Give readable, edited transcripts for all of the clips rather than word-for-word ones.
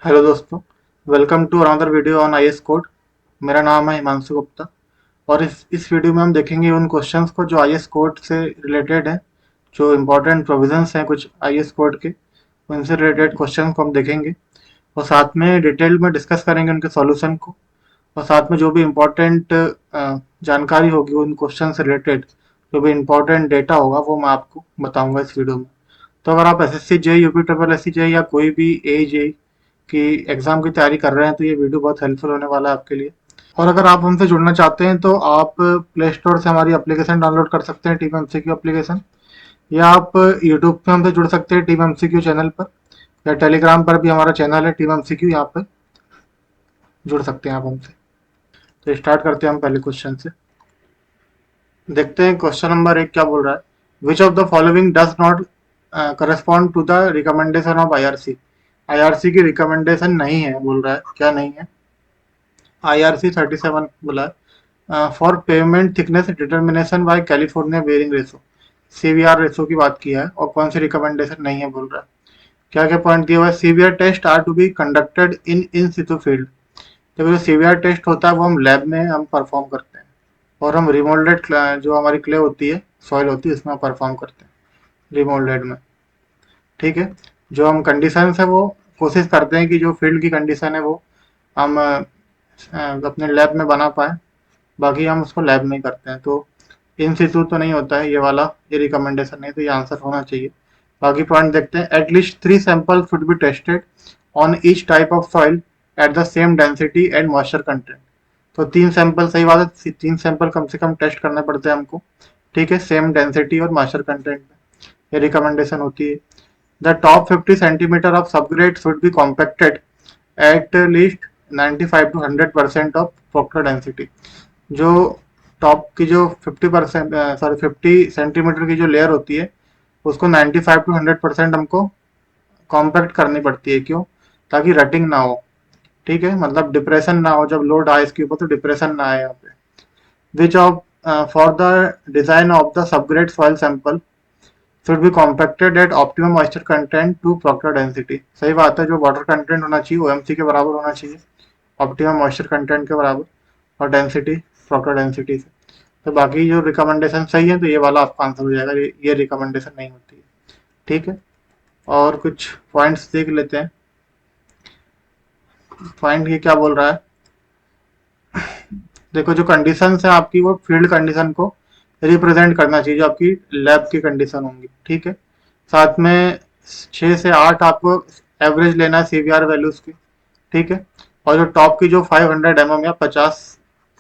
Hello दोस्तों, welcome to another video on IAS code. मेरा नाम है हिमांशु गुप्ता और इस वीडियो में हम देखेंगे उन क्वेश्चंस को जो आईएएस कोड से रिलेटेड है। जो इम्पोर्टेंट प्रोविजंस हैं कुछ आईएएस कोड के, उनसे रिलेटेड क्वेश्चन को हम देखेंगे और साथ में डिटेल में डिस्कस करेंगे उनके सॉल्यूशन को। और साथ में जो भी इम्पोर्टेंट जानकारी होगी उन क्वेश्चन से रिलेटेड, जो भी इम्पोर्टेंट डेटा होगा वो मैं आपको बताऊंगा इस वीडियो में। तो अगर आप SSC JE, UP triple SC JE या कोई भी ए जेई की एग्जाम की तैयारी कर रहे हैं तो ये वीडियो बहुत हेल्पफुल होने वाला है आपके लिए। और अगर आप हमसे जुड़ना चाहते हैं तो आप प्ले स्टोर से हमारी एप्लीकेशन डाउनलोड कर सकते हैं, टीम एमसीक्यू एप्लीकेशन। या आप यूट्यूब पे हमसे जुड़ सकते हैं टीम एमसीक्यू चैनल पर, या टेलीग्राम पर भी हमारा चैनल है टीम एमसीक्यू, यहाँ पर जुड़ सकते हैं आप हमसे। तो स्टार्ट करते हैं हम पहले क्वेश्चन से। देखते हैं क्वेश्चन नंबर 1 क्या बोल रहा है। Which of the following does not correspond to the recommendation of IRC. IRC की रिकमेंडेशन नहीं है बोल रहा है, क्या नहीं है। आईआरसी 37 बोला है। For payment thickness determination by California bearing ratio, CVR ratio की बात किया है और कौन सी रिकमेंडेशन नहीं है बोल रहा है। क्या क्या पॉइंट दिया हुआ है। CVR test are to be conducted in situ field. जब जो सीवीआर टेस्ट होता है वो हम लैब में हम परफॉर्म करते हैं और हम रिमोल्डेड जो हमारी क्ले होती है, सॉइल होती है, उसमें परफॉर्म करते हैं रिमोल्डेड में। ठीक है। जो हम कंडीशन है वो कोशिश करते हैं कि जो फील्ड की कंडीशन है वो हम अपने लैब में बना पाए। बाकी हम उसको लैब में ही करते हैं। तो इन सितु तो नहीं होता है ये वाला, ये रिकमेंडेशन नहीं, तो ये आंसर होना चाहिए। बाकी पॉइंट देखते हैं। At least 3 sample should be tested on each type of soil at the same density and moisture content. तो 3 सैंपल, सही बात है, 3 सैंपल कम से कम टेस्ट करने पड़ते हैं हमको। ठीक है, सेम डेंसिटी और मॉइस्चर कंटेंट में ये रिकमेंडेशन होती है। The top 50 centimetre of subgrade should be compacted at least 95 to 100% of proctor density. जो टॉप की जो 50% सॉरी 50 सेंटीमीटर की जो लेयर होती है उसको 95 to 100% हमको कॉम्पैक्ट करनी पड़ती है। क्यों? ताकि रटिंग ना हो। ठीक है, मतलब डिप्रेशन ना हो, जब लोड आए इसके ऊपर तो डिप्रेशन ना आए यहाँ पे। Which of for the design of the subgrade soil sample should be compacted at optimum moisture content to Proctor density. सही बात है, जो वाटर कंटेंट होना चाहिए ओएमसी के बराबर होना चाहिए, ऑप्टिमम मॉइस्चर कंटेंट के बराबर, और डेंसिटी प्रॉक्टर डेंसिटी से। तो बाकी जो रिकमेंडेशन सही है तो ये वाला आपका आंसर हो जाएगा, ये रिकमेंडेशन नहीं होती है। ठीक है, और कुछ पॉइंट्स देख लेते हैं। पॉइंट ये क्या बोल रहा है। देखो, जो कंडीशन है आपकी वो फील्ड कंडीशन को रिप्रेजेंट करना चाहिए, जो आपकी लैब की कंडीशन होंगी। ठीक है, साथ में 6 से 8 आपको एवरेज लेना है सीवीआर वैल्यूज की। ठीक है, और जो टॉप की जो 500 mm या 50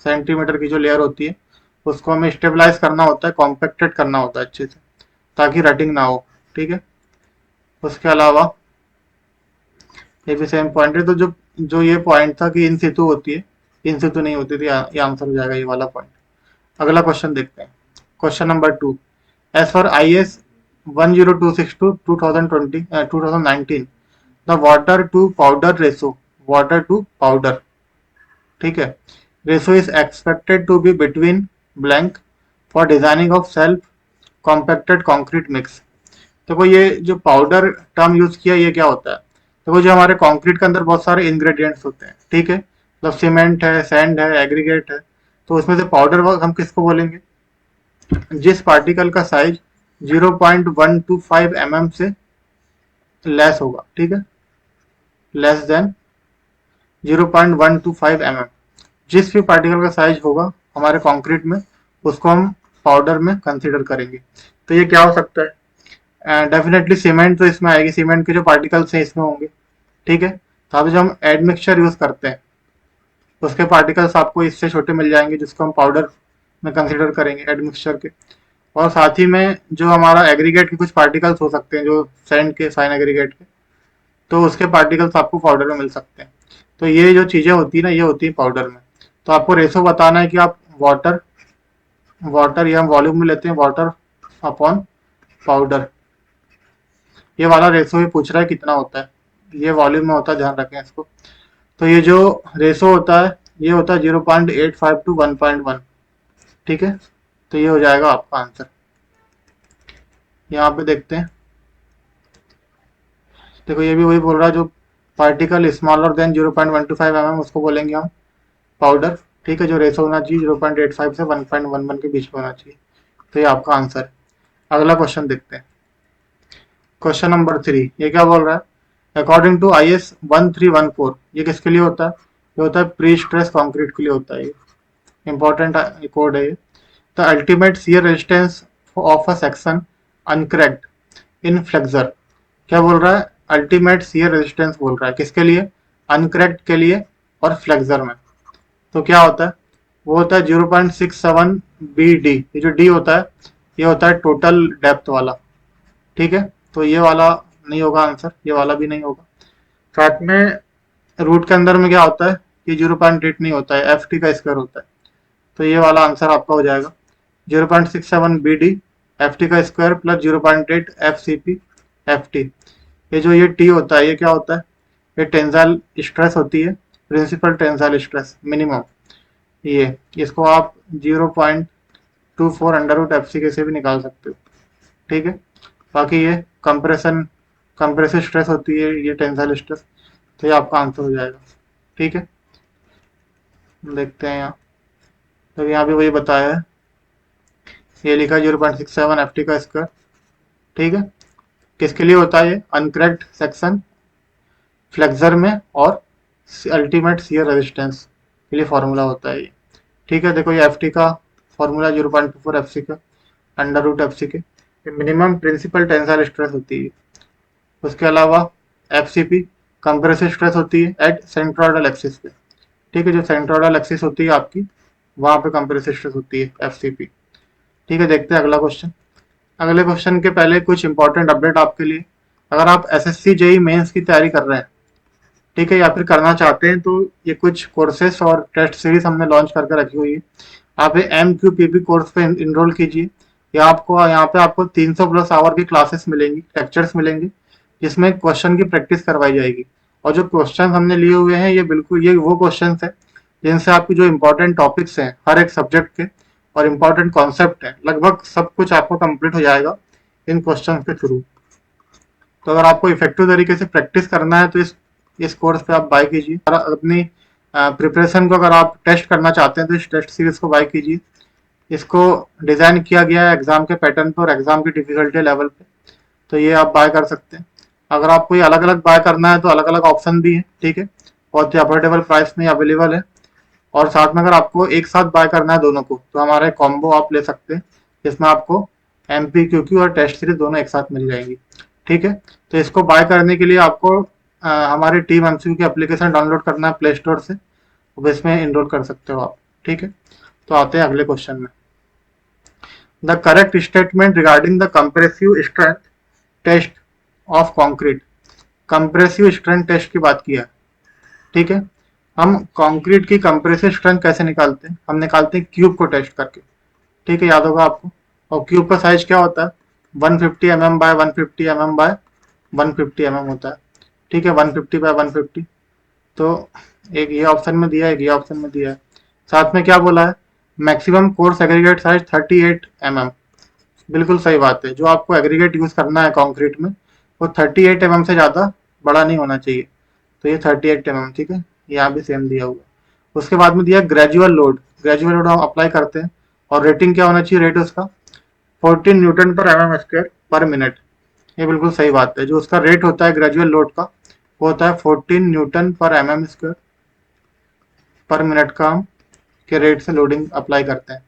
सेंटीमीटर की जो लेयर होती है उसको हमें स्टेबलाइज करना होता है, कॉम्पैक्टेड करना होता है अच्छे से, ताकि रटिंग ना हो। ठीक है, उसके अलावा ये भी सेम पॉइंट है। तो जो जो ये पॉइंट था कि इन सितु होती है, इन सितु नहीं होती थी, ये आंसर हो जाएगा ये वाला पॉइंट। अगला क्वेश्चन देखते हैं। Question number 2। As per I S 10262 2019, the water to powder ratio, water to powder, ठीक है, ratio is expected to be between blank for designing of self compacted concrete mix. देखो, ये जो पाउडर टर्म यूज किया ये क्या होता है। देखो, जो हमारे कंक्रीट के अंदर बहुत सारे इंग्रेडिएंट्स होते हैं, ठीक है, मतलब सीमेंट है, सैंड है, एग्रीगेट है, तो उसमें से पाउडर हम किसको बोलेंगे, जिस पार्टिकल का साइज 0.125 mm से लेस होगा। ठीक है, लेस देन 0.125 mm, जिस भी पार्टिकल का साइज होगा हमारे कंक्रीट में उसको हम पाउडर में कंसीडर करेंगे। तो ये क्या हो सकता है। डेफिनेटली सीमेंट तो इसमें आएगी, सीमेंट के जो पार्टिकल्स हैं इसमें होंगे। ठीक है, तो अब जो हम एडमिक्सचर यूज करते हैं उसके पार्टिकल्स आपको इससे छोटे मिल जाएंगे, जिसको हम पाउडर में कंसीडर करेंगे एडमिक्सचर के। और साथ ही में जो हमारा एग्रीगेट के कुछ पार्टिकल्स हो सकते हैं, जो सैंड के, फाइन एग्रीगेट के, तो उसके पार्टिकल्स आपको पाउडर में मिल सकते हैं। तो ये जो चीजें होती है ना, ये होती है पाउडर में। तो आपको रेशो बताना है कि आप वाटर, वाटर ये हम वॉल्यूम में लेते हैं, वाटर अपॉन पाउडर, ये वाला रेशो ही पूछ रहा है कितना होता है। ये वॉल्यूम में होता है, ध्यान रखें इसको। तो ये जो रेशो होता है ये होता है 0.85 to 1.1। ठीक है, तो ये हो जाएगा आपका आंसर। यहाँ पे देखते हैं। देखो, ये भी वही बोल रहा है जो पार्टिकल स्मॉलर देन 0.125 mm उसको बोलेंगे हम पाउडर। ठीक है, जो रेशो होना चाहिए 0.85 से 1.11 के बीच में होना चाहिए। तो ये आपका आंसर है। अगला क्वेश्चन देखते हैं। क्वेश्चन नंबर 3, ये क्या बोल रहा है? अकॉर्डिंग टू IS 1314, ये किसके लिए होता है? ये होता है प्री स्ट्रेस कंक्रीट के लिए होता है। ये इंपॉर्टेंट कोड है ये। The ultimate shear resistance of a section uncracked in flexure. क्या बोल रहा है? अल्टीमेट शियर रेजिस्टेंस बोल रहा है किसके लिए? अनक्रैक्ड के लिए और फ्लेक्सर में। तो क्या होता है? वो होता है 0.67 BD। ये जो डी होता है ये होता है टोटल डेप्थ वाला। ठीक है, तो ये वाला नहीं होगा आंसर, ये वाला भी नहीं होगा। साथ में रूट के अंदर में क्या होता है? ये 0.8 नहीं होता है, FT का स्क्वायर होता है। तो ये वाला आंसर आपका हो जाएगा 0.67 BD FT का स्क्वायर प्लस 0.8 FCP FT। ये जो ये टी होता है ये क्या होता है? ये टेंसाइल स्ट्रेस होती है, प्रिंसिपल टेंसाइल स्ट्रेस मिनिमम। ये इसको आप 0.24 अंडर रूट FCK से भी निकाल सकते हो। ठीक है, बाकी ये कंप्रेसिव स्ट्रेस होती है, ये टेंसाइल स्ट्रेस। तो ये आपका आंसर हो जाएगा। ठीक है, देखते हैं यहाँ। तो यहाँ भी वही बताया है, ये लिखा है 0.67 FT का स्क्वायर। ठीक है, किसके लिए होता है? ये अनक्रैक्ड सेक्शन फ्लेक्सर में और अल्टीमेट शियर रेजिस्टेंस के लिए फॉर्मूला होता है ये। ठीक है, देखो ये FT का फॉर्मूला 0.24 FC का under root FCK, minimum principal tensile stress होती है। उसके अलावा FCP कंप्रेसिव स्ट्रेस होती है एट सेंट्रोइडल एक्सिस पे। ठीक है, जो सेंट्रोइडल एक्सिस होती है आपकी, वहां पे कंप्रेसिव स्ट्रेस होती है FCP। ठीक है, देखते हैं अगला क्वेश्चन। अगले क्वेश्चन के पहले कुछ इंपॉर्टेंट अपडेट आपके लिए। अगर आप SSC JEE मेंस की तैयारी कर रहे हैं, ठीक है, या फिर करना चाहते हैं, तो ये कुछ कोर्सेस और टेस्ट सीरीज हमने लॉन्च करके रखी हुई है। आप ये MQPP कोर्स पे इनरोल कीजिए। यहाँ पे आपको 300 प्लस आवर की क्लासेस मिलेंगी, लेक्चर्स मिलेंगे, जिसमें क्वेश्चन की प्रैक्टिस करवाई जाएगी। और जो क्वेश्चन हमने लिए हुए हैं, ये बिल्कुल ये वो क्वेश्चन है जिनसे आपकी जो इम्पोर्टेंट टॉपिक्स हैं हर एक सब्जेक्ट के और इम्पोर्टेंट कॉन्सेप्ट है, लगभग सब कुछ आपको कंप्लीट हो जाएगा इन क्वेश्चन के थ्रू। तो अगर आपको इफेक्टिव तरीके से प्रैक्टिस करना है तो इस कोर्स पे आप बाय कीजिए। और अपनी प्रिपरेशन को अगर आप टेस्ट करना चाहते हैं तो इस टेस्ट सीरीज को बाय कीजिए। इसको डिजाइन किया गया है एग्जाम के पैटर्न पर और एग्जाम की डिफिकल्टी लेवल पे, तो ये आप बाय कर सकते हैं। अगर आपको ये अलग अलग बाय करना है तो अलग अलग ऑप्शन भी है। ठीक है, बहुत ही अफोर्डेबल प्राइस में अवेलेबल है। और साथ में अगर आपको एक साथ बाय करना है दोनों को, तो हमारे कॉम्बो आप ले सकते हैं, जिसमें आपको MPQQ और टेस्ट सीरीज दोनों एक साथ मिल जाएंगी। ठीक है, तो इसको बाय करने के लिए आपको हमारी टीम MCQ की एप्लीकेशन डाउनलोड करना है प्ले स्टोर से, तो इसमें इनरोल कर सकते हो आप। ठीक है, तो आते हैं अगले क्वेश्चन में। The correct statement regarding the compressive strength test of concrete. Compressive strength test की बात किया है। ठीक है, हम कंक्रीट की कंप्रेसिव स्ट्रेंथ कैसे निकालते हैं? हम निकालते हैं क्यूब को टेस्ट करके। ठीक है, याद होगा आपको। और क्यूब का साइज क्या होता है? 150 mm by 150 mm by 150 mm होता है। ठीक है, 150 बाय 150। तो एक ये ऑप्शन में दिया है, एक ये ऑप्शन में दिया है। साथ में क्या बोला है? Maximum coarse aggregate size 38 mm। बिल्कुल सही बात है, जो आपको एग्रीगेट यूज करना है कंक्रीट में वो 38 mm से ज़्यादा बड़ा नहीं होना चाहिए। तो ये 38 mm। ठीक है, यहाँ भी सेम दिया हुआ। उसके बाद में दिया ग्रेजुअल लोड। ग्रेजुअल लोड हम अप्लाई करते हैं और रेटिंग क्या होना चाहिए? रेट उसका 14 न्यूटन पर mm स्क्वायर पर मिनट। ये बिल्कुल सही बात है, जो उसका रेट होता है ग्रेजुअल लोड का वो होता है 14 न्यूटन पर mm स्क्वायर पर मिनट का हम के रेट से लोडिंग अप्लाई करते हैं।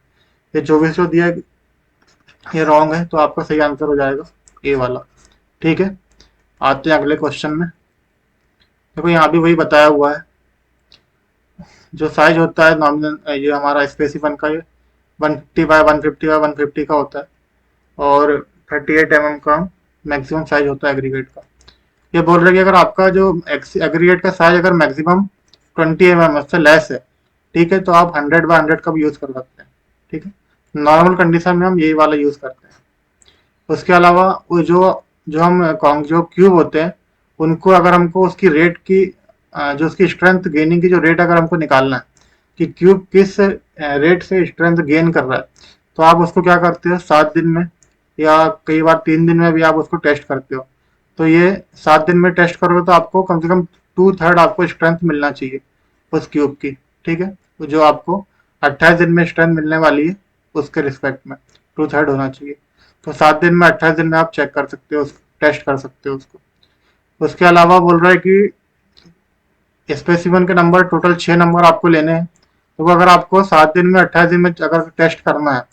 ये 24 जो दिया है ये रॉन्ग है, तो आपका सही आंसर हो जाएगा ए वाला। ठीक है, आते हैं अगले क्वेश्चन में। देखो यहाँ भी वही बताया हुआ है, जो साइज होता है नॉमिनल, ये हमारा स्पेसिफन का ये 150 बाय 150 बाय 150 का होता है और 38 mm का मैक्सिमम साइज होता है एग्रीगेट का। ये बोल रहे हैं कि अगर आपका जो एग्रीगेट का साइज अगर मैक्सिमम 20 mm से लेस है, ठीक है, तो आप 100 बाय 100 का भी यूज कर सकते हैं। ठीक है, नॉर्मल कंडीशन में हम यही वाला यूज करते हैं। उसके अलावा वो जो क्यूब होते हैं उनको अगर हमको उसकी रेट की जो उसकी स्ट्रेंथ गेनिंग की जो रेट अगर हमको निकालना है कि क्यूब किस रेट से स्ट्रेंथ गेन कर रहा है, तो आप उसको क्या करते हो 7 दिन में या कई बार 3 दिन में भी आप उसको टेस्ट करते हो। तो ये 7 दिन में टेस्ट करोगे तो आपको कम से कम 2/3 आपको स्ट्रेंथ मिलना चाहिए उस क्यूब की, ठीक है। तो जो आपको 28 दिन में स्ट्रेंथ मिलने वाली है उसके रिस्पेक्ट में 2/3 होना चाहिए। तो 7 दिन में 28 दिन में आप चेक कर सकते हो, टेस्ट कर सकते हो उसको। उसके अलावा बोल रहा है कि स्पेसिमेन के नंबर टोटल 6 नंबर आपको लेने हैं। तो अगर आपको 7 दिन में 28 दिन में अगर टेस्ट करना है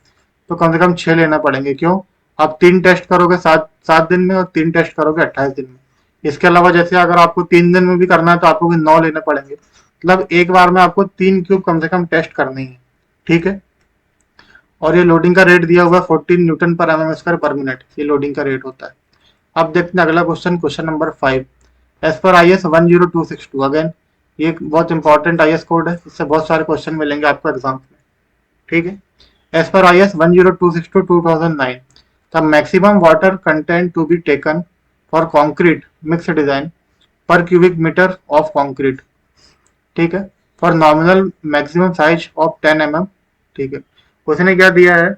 तो कम से कम 6 लेना पड़ेंगे। क्यों? आप 3 टेस्ट करोगे 7 दिन में और 3 टेस्ट करोगे 28 दिन में। इसके अलावा जैसे अगर आपको 3 दिन में भी करना है तो आपको भी 9 लेने पड़ेंगे। मतलब एक बार में आपको 3 क्यूब कम से कम टेस्ट करनी है, ठीक है। और ये लोडिंग का रेट दिया हुआ है 14 न्यूटन पर एमएम स्क्वायर पर मिनट, ये लोडिंग का रेट होता है। अब देखते हैं अगला question, question number 5। As per I S 10262, again ये एक बहुत इंपॉर्टेंट आई एस कोड है, इससे बहुत सारे क्वेश्चन मिलेंगे आपको एग्जाम में, ठीक है। As per I S 10262/2009, the maximum water content to be taken for concrete mix design per cubic metre of concrete, ठीक है, for nominal maximum size of 10 mm, ठीक है। उसने क्या दिया है,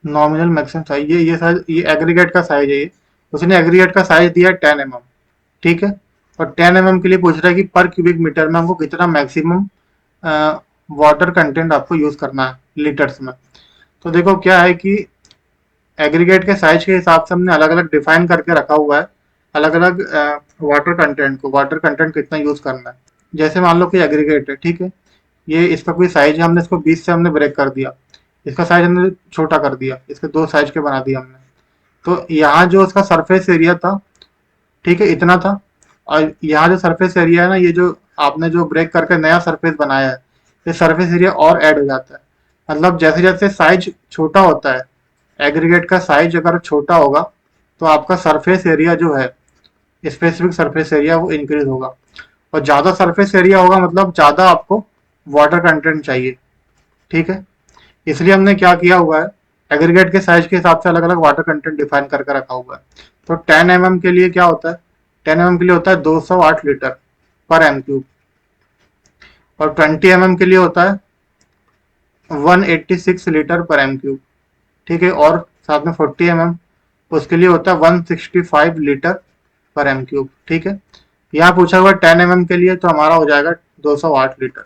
नॉमिनल मैक्सिमम साइज, ये साइज, ये एग्रीगेट का साइज है, ये उसने एग्रीगेट का साइज दिया है 10 mm, ठीक है। और 10 mm के लिए पूछ रहा है कि पर क्यूबिक मीटर में हमको कितना मैक्सिमम वाटर कंटेंट आपको यूज करना है लीटर्स में। तो देखो क्या है कि एग्रीगेट के साइज के हिसाब से हमने अलग अलग डिफाइन करके रखा हुआ है अलग अलग वाटर कंटेंट को, वाटर कंटेंट कितना यूज करना है। जैसे मान लो कि एग्रीगेट है, ठीक है, ये इसका कोई साइज है, हमने इसको 20 से हमने ब्रेक कर दिया, इसका साइज हमने छोटा कर दिया, इसके 2 साइज के बना दिया हमने। तो यहाँ जो उसका सरफेस एरिया था, ठीक है, इतना था। और यहाँ जो सरफेस एरिया है ना, ये जो आपने जो ब्रेक करके नया सरफेस बनाया है, ये सरफेस एरिया और ऐड हो जाता है। मतलब जैसे जैसे साइज छोटा होता है, एग्रीगेट का साइज अगर छोटा होगा तो आपका सरफेस एरिया जो है, स्पेसिफिक सरफेस एरिया, वो इंक्रीज होगा। और ज्यादा सरफेस एरिया होगा मतलब ज्यादा आपको वाटर कंटेंट चाहिए, ठीक है। इसलिए हमने क्या किया हुआ है, एग्रीगेट के साइज के हिसाब से अलग अलग वाटर कंटेंट डिफाइन करके रखा हुआ है। तो 10 mm के लिए क्या होता है, 10 mm के लिए होता है 208 लीटर पर एम क्यूब, और 20 mm के लिए होता है 186 लीटर पर एम क्यूब, ठीक है। और साथ में 40 mm, उसके लिए होता है 165 लीटर पर एम क्यूब, ठीक है। यहाँ पूछा हुआ 10 mm के लिए, तो हमारा हो जाएगा 208 लीटर,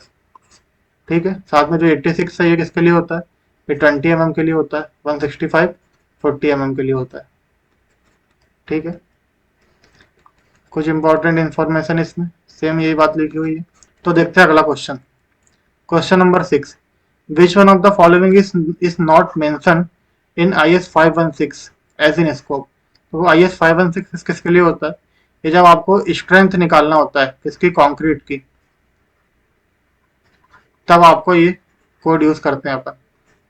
ठीक है। साथ में जो 86 है ये किसके लिए होता है, ये 20 mm के लिए होता है, 165 40 mm के लिए होता है, ठीक है। कुछ इंपॉर्टेंट इंफॉर्मेशन इसमें सेम यही बात लिखी हुई है। तो देखते हैं अगला question, question number 6। Which one of the following is not mention in IS 516 as in scope. तो IS 516 किसके लिए होता है, ये जब आपको स्ट्रेंथ निकालना होता है किसकी, कंक्रीट की, तब आपको ये कोड यूज करते हैं अपन।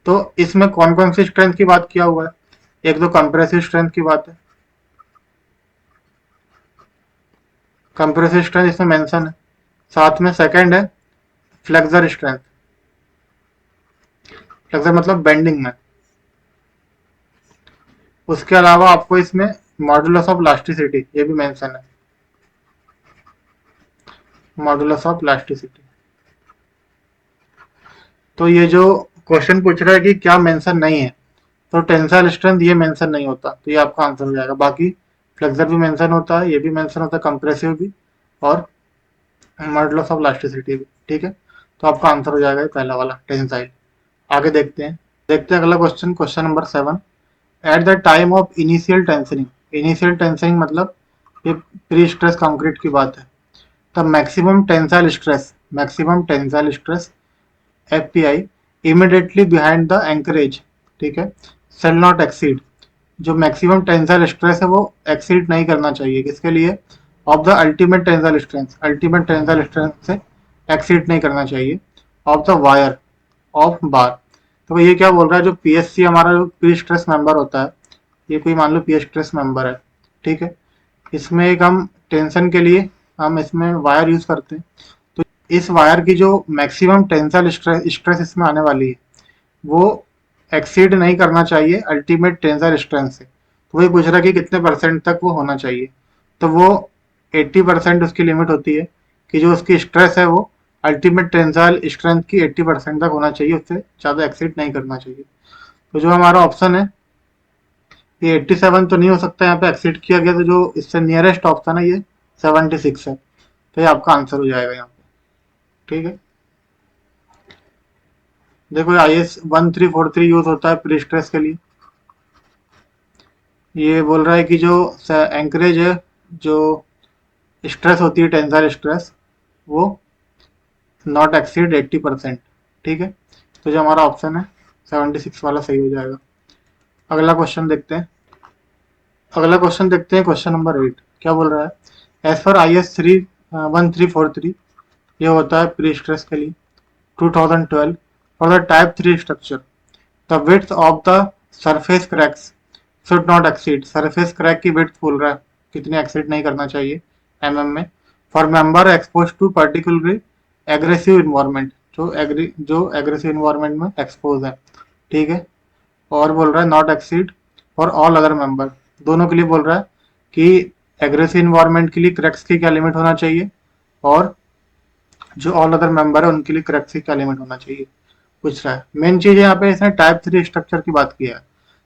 तो इसमें कौन कौन सी स्ट्रेंथ की बात किया हुआ है, एक तो कंप्रेसिव स्ट्रेंथ की बात है, कंप्रेसिव स्ट्रेंथ इसमें मेंशन है। साथ में सेकंड है फ्लेक्सर स्ट्रेंथ, फ्लेक्सर मतलब बेंडिंग में। उसके अलावा आपको इसमें मॉडुलस ऑफ इलास्टिसिटी ये भी मेंशन है, मॉडुलस ऑफ इलास्टिसिटी। तो ये जो क्वेश्चन पूछ रहा है कि क्या मेंशन नहीं है, तो टेंसाइल स्ट्रेंथ ये मेंशन नहीं होता, तो ये आपका आंसर हो जाएगा। बाकी फ्लेक्सर भी मेंशन होता है, ये भी मेंशन होता है, कंप्रेसिव भी, और मॉडुलस ऑफ इलास्टिसिटी भी, ठीक है। तो आपका आंसर हो जाएगा पहला वाला टेंसाइल। आगे देखते हैं अगला question, question number 7। At the time of initial tensioning, initial tensioning मतलब ये प्री स्ट्रेस कंक्रीट की बात है, the maximum tensile stress FPI immediately behind the anchorage, ठीक है, सेल नॉट एक्सीड। जो मैक्सिमम टेंसाइल स्ट्रेस है वो एक्सीड नहीं करना चाहिए, किसके लिए, of the ultimate tensile strength, ultimate tensile strength से एक्सीड नहीं करना चाहिए, of the wire of bar. तो ये क्या बोल रहा है, जो PSC हमारा जो प्री स्ट्रेस मेंबर होता है, ये कोई मान लो प्री स्ट्रेस मेंबर है, ठीक है, इसमें एक हम टेंशन के लिए हम इसमें वायर यूज करते हैं। तो इस वायर की जो मैक्सिमम टेंसाइल स्ट्रेस इसमें आने वाली है वो एक्सीड नहीं करना चाहिए अल्टीमेट टेंसाइल स्ट्रेंथ से। तो वही पूछ रहा है कि कितने परसेंट तक वो होना चाहिए, तो वो 80% उसकी लिमिट होती है कि जो उसकी स्ट्रेस है वो अल्टीमेट टेंसाइल स्ट्रेंथ की 80% तक होना चाहिए, उससे ज़्यादा एक्सीड नहीं करना चाहिए। तो जो हमारा ऑप्शन है ये 87 तो नहीं हो सकता, यहाँ पे एक्सीड किया गया, तो जो इससे नियरेस्ट ऑप्शन है ये 76 है। तो ये आपका आंसर हो जाएगा यहाँ पे। ठीक है, देखो IS 1343 यूज होता है प्री स्ट्रेस के लिए। ये बोल रहा है कि जो एंकरेज है, जो स्ट्रेस होती है टेंसाइल स्ट्रेस, वो नॉट एक्सीड 80%। ठीक है, तो जो हमारा ऑप्शन है 76 वाला सही हो जाएगा। अगला क्वेश्चन देखते हैं। क्वेश्चन नंबर 8 क्या बोल रहा है। एज पर IS 1343, ये होता है प्री स्ट्रेस के लिए 2012, for the type 3 structure the width of the surface cracks should not exceed. Surface crack की विड्थ बोल रहा है कितनी एक्सीड नहीं करना चाहिए में, for member expose to particularly aggressive environment, जो एग्रेसिव इन्वायरमेंट में एक्सपोज है। ठीक है, और बोल रहा है not exceed for all other member, दोनों के लिए बोल रहा है कि एग्रेसिव इन्वायरमेंट के लिए क्रैक्स की क्या लिमिट होना चाहिए, और जो ऑल अदर मेंबर है उनके लिए क्रैक्स की क्या लिमिट होना चाहिए पूछ रहा है। मेन चीज यहाँ पे इसने टाइप 3 स्ट्रक्चर की बात की है।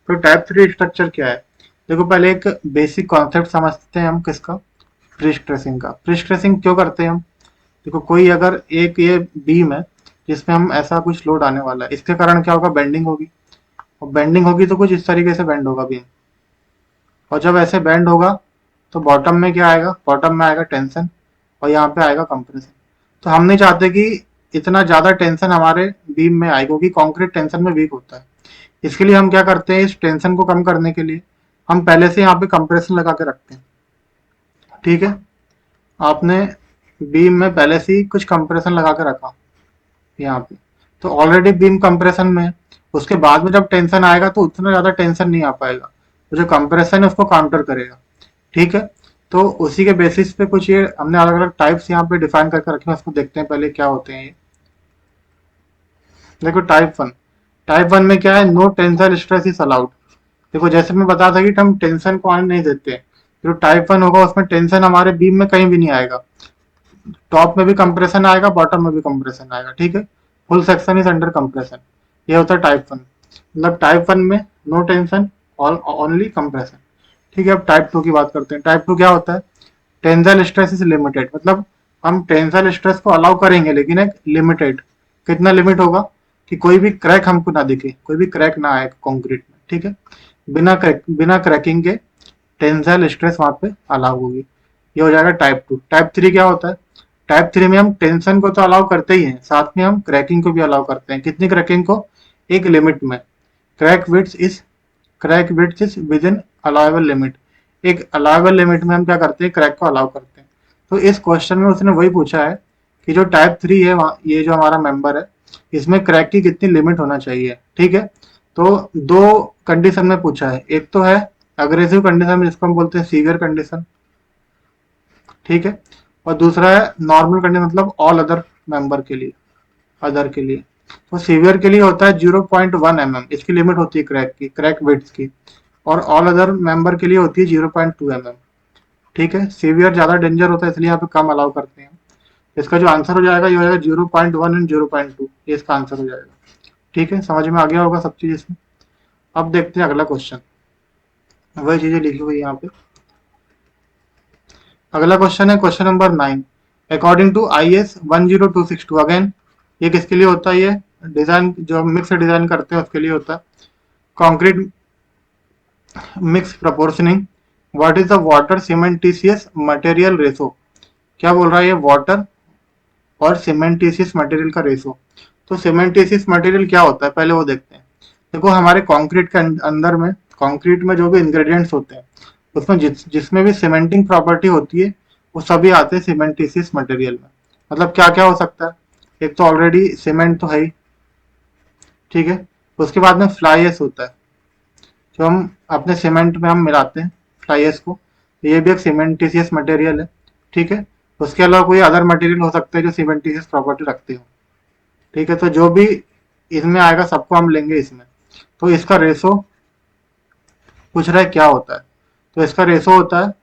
तो टाइप 3 स्ट्रक्चर क्या है, देखो पहले एक बेसिक कॉन्सेप्ट समझते हैं हम किसका, प्री स्ट्रेसिंग का। प्री स्ट्रेसिंग क्यों करते हैं हम, देखो कोई अगर एक ये बीम है जिसमें हम ऐसा कुछ लोड आने वाला है, इसके कारण क्या होगा, बेंडिंग होगी, और बेंडिंग होगी तो कुछ इस तरीके से बेंड होगा बीम, और जब ऐसे बेंड होगा तो बॉटम में क्या आएगा, बॉटम में आएगा टेंशन, और यहाँ पे आएगा कंप्रेशन। तो हम नहीं चाहते कि इतना ज्यादा टेंशन हमारे बीम में आए, क्योंकि कंक्रीट टेंशन में वीक होता है। इसके लिए हम क्या करते हैं, इस टेंशन को कम करने के लिए हम पहले से यहाँ पे कंप्रेशन लगा के रखते हैं। ठीक है, आपने बीम में पहले से ही कुछ कंप्रेशन लगा के रखा यहाँ पे, तो ऑलरेडी बीम कंप्रेशन में है। उसके बाद में जब टेंशन आएगा तो उतना ज्यादा टेंशन नहीं आ पाएगा, तो जो कंप्रेशन है उसको काउंटर करेगा। ठीक है, तो उसी के बेसिस पे कुछ ये हमने अलग अलग टाइप्स यहाँ पे डिफाइन करके रखे हैं, उसको देखते हैं पहले क्या होते हैं ये। देखो टाइप 1 में क्या है, no tensile stress is allowed. देखो जैसे मैं बता था कि हम टेंशन को आने नहीं देते, जो टाइप 1 होगा उसमें टेंशन हमारे बीम में कहीं भी नहीं आएगा, टॉप में भी कंप्रेशन आएगा, बॉटम में भी कंप्रेशन आएगा। ठीक है, full section is under compression, ये होता है टाइप 1। मतलब टाइप 1 में नो टेंशन, ओनली कंप्रेशन। ठीक है, अब टाइप 2 की बात करते हैं। टाइप 2 क्या होता है, टेंसाइल स्ट्रेस इज लिमिटेड, मतलब हम टेंसाइल स्ट्रेस को अलाउ करेंगे लेकिन एक लिमिटेड, कितना लिमिट होगा कि कोई भी क्रैक हमको ना दिखे, कोई भी क्रैक ना आए कंक्रीट में। ठीक है, बिना क्रैकिंग के टेंसाइल स्ट्रेस वहां पे अलाउ होगी, ये हो जाएगा टाइप 2। टाइप 3 क्या होता है, टाइप 3 में हम टेंशन को तो अलाउ करते ही हैं, साथ में हम क्रैकिंग को भी अलाउ करते हैं। कितनी क्रैकिंग को, एक लिमिट में। Crack width is crack width is with in allowable limit, एक अलाउएबल लिमिट में हम क्या करते हैं, क्रैक को अलाउ करते हैं। तो इस क्वेश्चन में उसने वही पूछा है कि जो टाइप 3 है, ये जो हमारा मेंबर है, इसमें क्रैक की कितनी लिमिट होना चाहिए। ठीक है, तो दो कंडीशन में पूछा है, एक तो है अग्रेसिव कंडीशन जिसको हम बोलते हैं सीवियर कंडीशन। ठीक है, और दूसरा है नॉर्मल कंडीशन, मतलब ऑल अदर मेंबर के लिए, अदर के लिए। तो सीवियर के लिए होता है 0.1 mm, इसकी लिमिट होती है क्रैक की, क्रैक विड्थ की, और ऑल अदर मेंबर के लिए होती है 0.2 mm। ठीक है, सीवियर ज्यादा डेंजर होता है इसलिए यहाँ पे कम अलाउ करते हैं। इसका जो आंसर हो जाएगा ये हो जाएगा 0.1 एंड 0.2, ये इसका आंसर हो जाएगा। ठीक है, समझ में आ गया होगा सब चीज इसमें। अब देखते हैं अगला क्वेश्चन, वही चीजें लिखी हुई यहाँ पे। अगला क्वेश्चन है question number 9। According to IS 10262, again ये किसके लिए होता है, ये डिजाइन जो मिक्स डिजाइन करते हैं उसके लिए होता है। Concrete mix proportioning, what is the water cementitious material ratio. क्या बोल रहा है ये, वाटर और सीमेंटिशियस मटेरियल का रेशो। तो सीमेंटिशियस मटेरियल क्या होता है पहले वो देखते हैं। देखो हमारे कंक्रीट के अंदर में, कंक्रीट में जो भी इंग्रेडिएंट्स होते हैं उसमें जिसमें भी सीमेंटिंग प्रॉपर्टी होती है वो सभी आते हैं सीमेंटिशियस मटेरियल में। मतलब क्या क्या हो सकता है, एक तो ऑलरेडी सीमेंट तो है ही। ठीक है, उसके बाद में फ्लाई एश होता है, जो हम अपने सीमेंट में हम मिलाते हैं फ्लाई एश को, तो ये भी एक सीमेंटिशियस मटेरियल है। ठीक है, उसके अलावा कोई अदर मटेरियल हो सकते हैं जो सीमेंटिशियस प्रॉपर्टी रखते हो। ठीक है, तो जो भी इसमें आएगा सबको हम लेंगे इसमें। तो इसका रेशो पूछ रहा है क्या होता है, तो इसका रेशो होता है,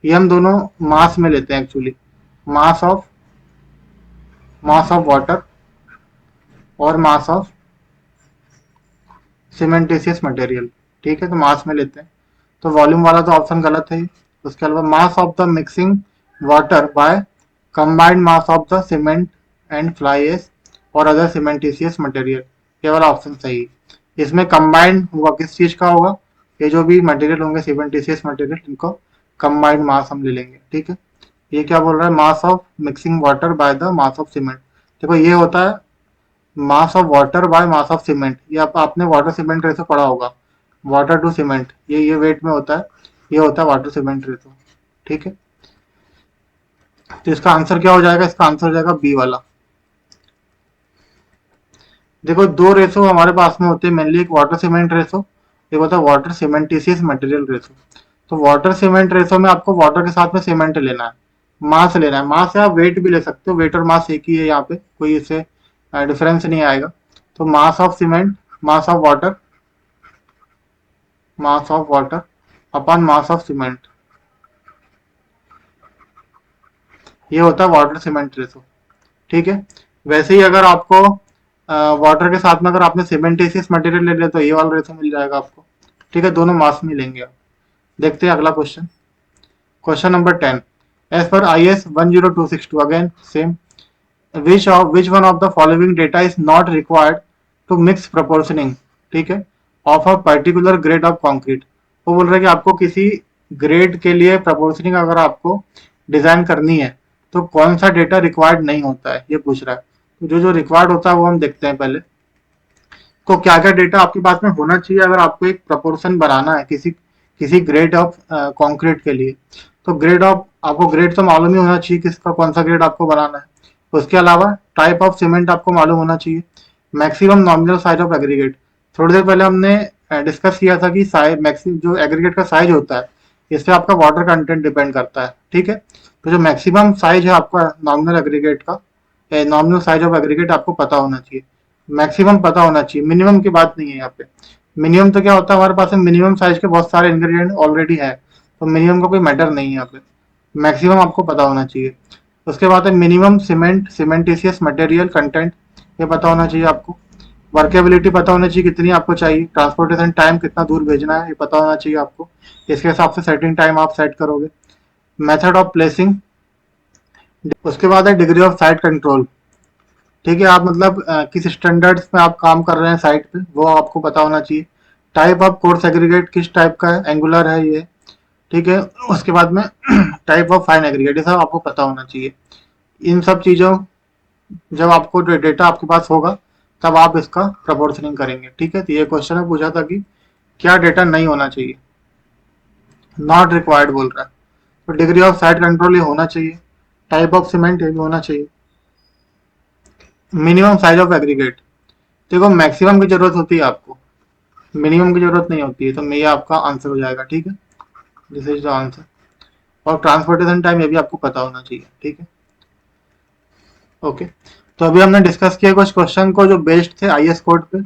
ये हम दोनों मास में लेते हैं एक्चुअली, मास ऑफ वाटर और मास ऑफ सीमेंटिशियस मटेरियल। ठीक है, तो मास में लेते हैं, तो वॉल्यूम वाला तो ऑप्शन गलत है। उसके अलावा mass of the mixing water by combined mass of the cement and fly ash और अदर सीमेंटिशियस मटेरियल, ये वाला ऑप्शन सही है। इसमें कंबाइंड होगा किस चीज का होगा, ये जो भी मटेरियल होंगे सीमेंटिशियस मटेरियल, इनको कंबाइंड मास हम ले लेंगे, ठीक है। ये क्या बोल रहा है, mass of mixing water by the mass of cement. देखो ये होता है mass of water by mass of cement, ये आपने वाटर सीमेंट रेशो पढ़ा होगा, वाटर टू सीमेंट, ये वेट में होता है, ये होता है वाटर सीमेंट रेशो, ठीक है। तो इसका आंसर क्या हो जाएगा, इसका आंसर हो जाएगा बी वाला। देखो दो रेशो हमारे पास में होते हैं मेनली, एक वाटर सीमेंट रेशो, एक होता है वाटर सीमेंटिशियस मटेरियल रेशो। तो वाटर सीमेंट रेशो में आपको वाटर के साथ में सीमेंट लेना है, मास लेना है, मास या वेट भी ले सकते हो, वेट और मास एक ही है, यहाँ पे कोई इससे डिफरेंस नहीं आएगा। तो mass of cement, mass of water, mass of water upon mass of cement, ये होता है वाटर सीमेंट रेशो, ठीक है। वैसे ही अगर आपको वाटर के साथ में अगर आपने सीमेंटिशियस मटेरियल ले लिया तो ये वाला रेशो मिल जाएगा आपको, ठीक है, दोनों मास में लेंगे आप। देखते हैं अगला क्वेश्चन, क्वेश्चन नंबर 10, एज पर IS 10262 again same, which one of the following data is not required to mix proportioning, ठीक है, of a particular grade of concrete। वो बोल रहा है कि आपको किसी ग्रेड के लिए प्रपोर्शनिंग अगर आपको डिजाइन करनी है तो कौन सा डेटा रिक्वायर्ड नहीं होता है, ये पूछ रहा है। तो जो जो रिक्वायर्ड होता है वो हम देखते हैं पहले। तो क्या क्या डेटा आपके पास में होना चाहिए अगर आपको एक प्रपोर्शन बनाना है किसी किसी ग्रेड ऑफ कंक्रीट के लिए। तो ग्रेड ऑफ, आपको ग्रेड तो मालूम ही होना चाहिए किसका कौन सा ग्रेड आपको बनाना है। उसके अलावा टाइप ऑफ सीमेंट आपको मालूम होना चाहिए, maximum nominal size of aggregate. थोड़ी देर पहले हमने डिस्कस किया था कि साइज मैक्सिमम जो एग्रीगेट का साइज होता है इस पे आपका वाटर कंटेंट डिपेंड करता है, ठीक है। तो जो मैक्सिमम साइज है आपका नॉमिनल एग्रीगेट का, नॉमिनल साइज ऑफ एग्रीगेट आपको पता होना चाहिए, मैक्सिमम पता होना चाहिए, मिनिमम की बात नहीं है यहाँ पे। मिनिमम तो क्या होता है, हमारे पास मिनिमम साइज के बहुत सारे इंग्रेडिएंट ऑलरेडी है, तो मिनिमम का कोई मैटर नहीं है यहाँ पे, मैक्सिमम आपको पता होना चाहिए। उसके बाद है मिनिमम सीमेंट सीमेंटिशियस मटेरियल कंटेंट, ये पता होना चाहिए आपको। वर्केबिलिटी पता होना चाहिए कितनी आपको चाहिए, ट्रांसपोर्टेशन टाइम कितना दूर भेजना है ये पता होना चाहिए आपको, इसके हिसाब से सेटिंग टाइम आप सेट करोगे। मेथड ऑफ प्लेसिंग, उसके बाद है डिग्री ऑफ साइट कंट्रोल, ठीक है, आप मतलब किस स्टैंडर्ड्स में आप काम कर रहे हैं साइट पे वो आपको पता होना चाहिए। टाइप ऑफ कोर्स एग्रीगेट किस टाइप का है, एंगुलर है ये, ठीक है। उसके बाद में टाइप ऑफ फाइन एग्रीगेट, ये सब आपको पता होना चाहिए। इन सब चीज़ों जब आपको डेटा आपके पास होगा तब आप इसका प्रपोर्शनिंग करेंगे, ठीक है। तो ये क्वेश्चन में पूछा था कि क्या डेटा नहीं होना चाहिए, नॉट रिक्वायर्ड बोल रहा है। तो डिग्री ऑफ साइट कंट्रोल ये होना चाहिए, टाइप ऑफ सीमेंट ये भी होना चाहिए, मिनिमम साइज ऑफ एग्रीगेट। देखो मैक्सिमम की जरूरत होती है आपको, मिनिमम की जरूरत नहीं होती है, तो ये आपका आंसर हो जाएगा, ठीक है, दिस इज द आंसर। और ट्रांसपोर्टेशन टाइम ये भी आपको पता होना चाहिए, ठीक है, ओके। तो अभी हमने डिस्कस किया कुछ क्वेश्चन को जो बेस्ड थे IS कोड पे,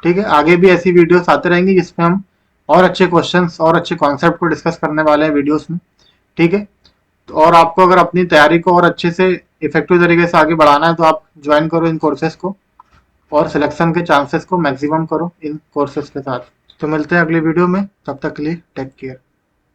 ठीक है। आगे भी ऐसी वीडियोस आते रहेंगी जिसमें हम और अच्छे क्वेश्चंस और अच्छे कॉन्सेप्ट को डिस्कस करने वाले हैं वीडियोस में, ठीक है। तो और आपको अगर अपनी तैयारी को और अच्छे से इफेक्टिव तरीके से आगे बढ़ाना है तो आप ज्वाइन करो इन कोर्सेज को और सिलेक्शन के चांसेस को मैक्सिमम करो इन कोर्सेज के साथ। तो मिलते हैं अगली वीडियो में, तब तक के लिए टेक केयर।